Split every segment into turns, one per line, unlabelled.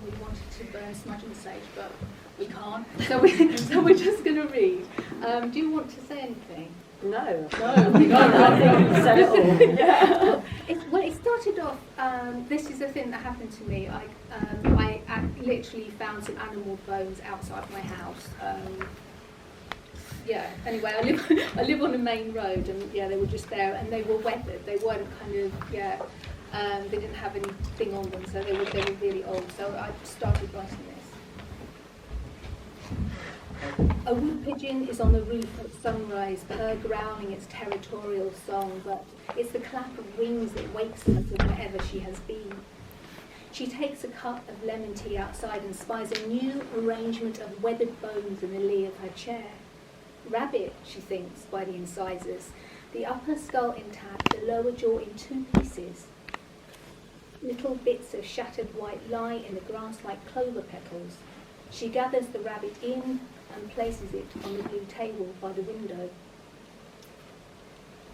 we wanted to burn smudge and sage, but we can't. So we're just going to read. Do you want to say anything?
No.
No.
Said it all.
Yeah. It started off. This is a thing that happened to me. I literally found some animal bones outside my house. Anyway, I live on a main road, and they were just there, and they were weathered. They weren't kind of they didn't have anything on them, so they were really old. So I started writing this. A wood pigeon is on the roof at sunrise, her growling its territorial song, but it's the clap of wings that wakes her from wherever she has been. She takes a cup of lemon tea outside and spies a new arrangement of weathered bones in the lee of her chair. Rabbit, she thinks, by the incisors, the upper skull intact, the lower jaw in two pieces. Little bits of shattered white lie in the grass like clover petals. She gathers the rabbit in and places it on the blue table by the window.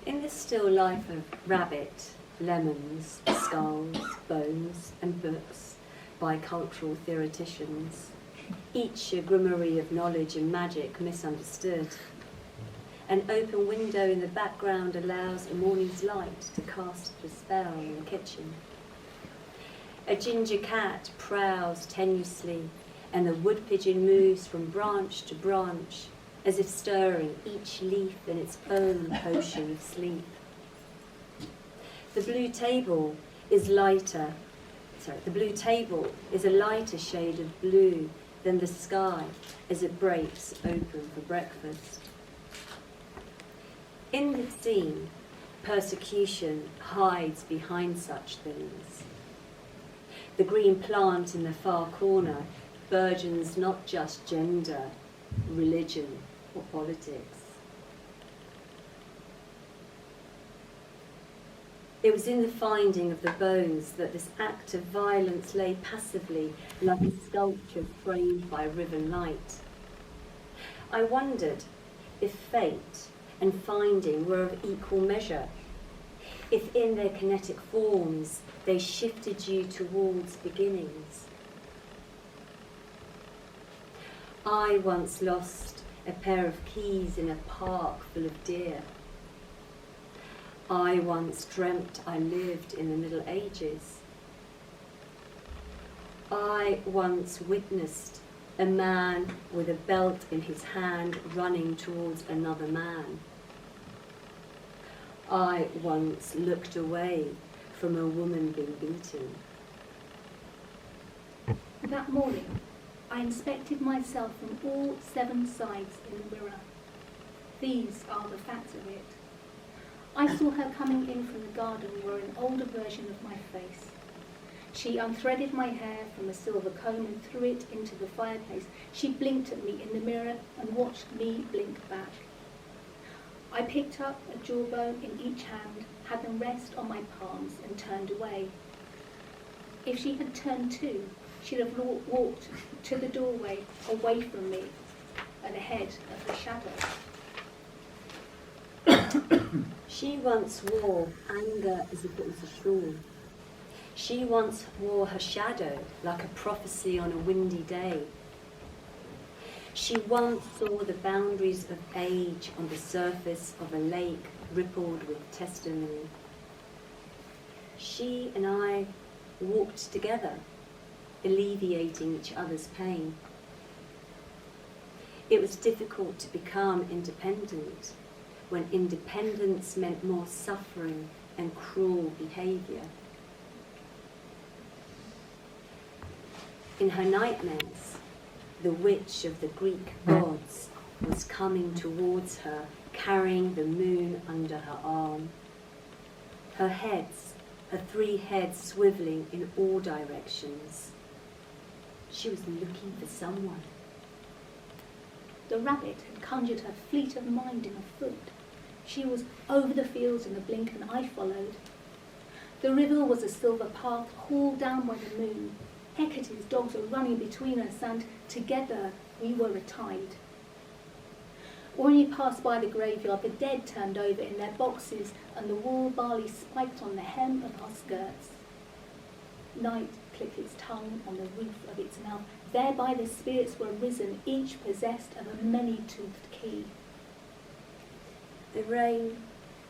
In this still life of rabbit, lemons, skulls, bones, and books by cultural theoreticians, each a grimoire of knowledge and magic misunderstood. An open window in the background allows a morning's light to cast a spell in the kitchen. A ginger cat prowls tenuously, and the wood pigeon moves from branch to branch, as if stirring each leaf in its own potion of sleep. The blue table is a lighter shade of blue than the sky as it breaks open for breakfast. In the scene, persecution hides behind such things. The green plant in the far corner burgeons not just gender, religion, or politics. It was in the finding of the bones that this act of violence lay passively like a sculpture framed by riven light. I wondered if fate and finding were of equal measure, if in their kinetic forms they shifted you towards beginnings. I once lost a pair of keys in a park full of deer. I once dreamt I lived in the Middle Ages. I once witnessed a man with a belt in his hand running towards another man. I once looked away from a woman being beaten.
That morning, I inspected myself from all 7 sides in the mirror. These are the facts of it. I saw her coming in from the garden wearing an older version of my face. She unthreaded my hair from a silver comb and threw it into the fireplace. She blinked at me in the mirror and watched me blink back. I picked up a jawbone in each hand, had them rest on my palms and turned away. If she had turned too, she'd have walked to the doorway away from me and ahead of the shadow.
She once wore anger as if it was a shawl. She once wore her shadow like a prophecy on a windy day. She once saw the boundaries of age on the surface of a lake rippled with testimony. She and I walked together, alleviating each other's pain. It was difficult to become independent when independence meant more suffering and cruel behaviour. In her nightmares, the witch of the Greek gods was coming towards her, carrying the moon under her arm. Her 3 heads swivelling in all directions. She was looking for someone.
The rabbit had conjured her fleet of mind in a foot. She was over the fields in a blink and I followed. The river was a silver path hauled down by the moon. Hecate's dogs were running between us and together we were a tide. When you passed by the graveyard, the dead turned over in their boxes and the wool barley spiked on the hem of our skirts. Night clicked its tongue on the roof of its mouth. Thereby the spirits were risen, each possessed of a many-toothed key.
The rain,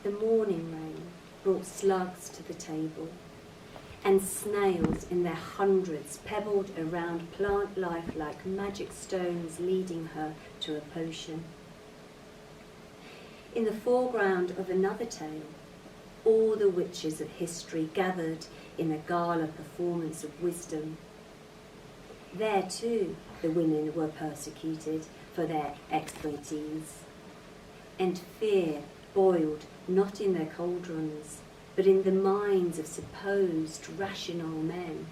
the morning rain, brought slugs to the table, and snails in their hundreds pebbled around plant life like magic stones, leading her to a potion. In the foreground of another tale, all the witches of history gathered in a gala performance of wisdom. There too the women were persecuted for their expertise, and fear boiled not in their cauldrons, but in the minds of supposed rational men.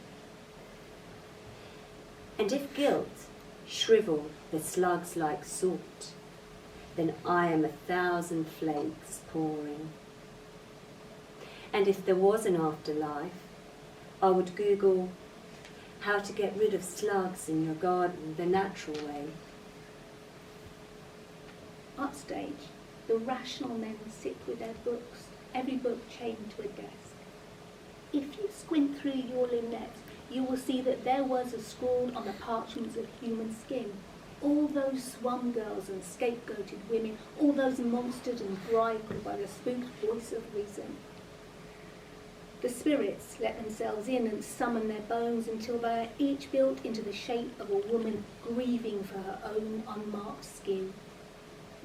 And if guilt shrivel the slugs like salt, then I am 1,000 flakes pouring. And if there was an afterlife, I would Google how to get rid of slugs in your garden the natural way.
Upstage, the rational men sit with their books, every book chained to a desk. If you squint through your lorgnette, you will see that there was scrawled on the parchments of human skin. All those swum girls and scapegoated women, all those monstered and bridled by the spooked voice of reason. The spirits let themselves in and summon their bones until they are each built into the shape of a woman grieving for her own unmarked skin.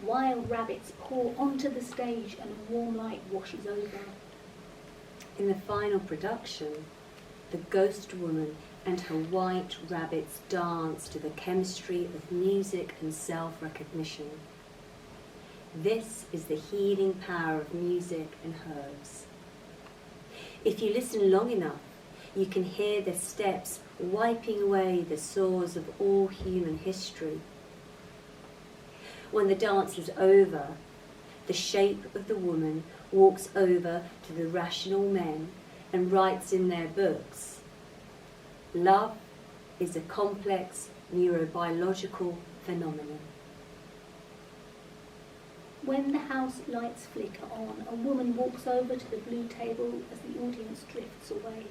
Wild rabbits pour onto the stage and a warm light washes over.
In the final production, the ghost woman and her white rabbits dance to the chemistry of music and self-recognition. This is the healing power of music and herbs. If you listen long enough, you can hear the steps wiping away the sores of all human history. When the dance is over, the shape of the woman walks over to the rational men and writes in their books, "Love is a complex neurobiological phenomenon."
When the house lights flicker on, a woman walks over to the blue table as the audience drifts away.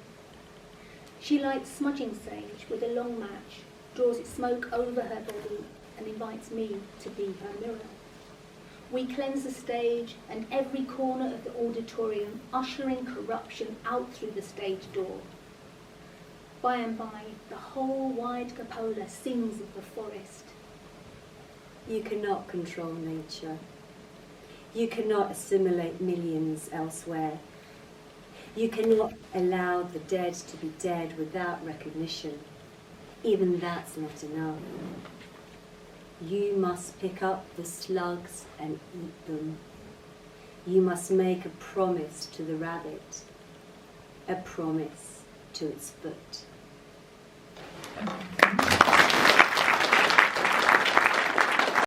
She lights smudging sage with a long match, draws its smoke over her body, and invites me to be her mirror. We cleanse the stage and every corner of the auditorium, ushering corruption out through the stage door. By and by, the whole wide cupola sings of the forest.
You cannot control nature. You cannot assimilate millions elsewhere. You cannot allow the dead to be dead without recognition. Even that's not enough. You must pick up the slugs and eat them. You must make a promise to the rabbit, a promise to its foot.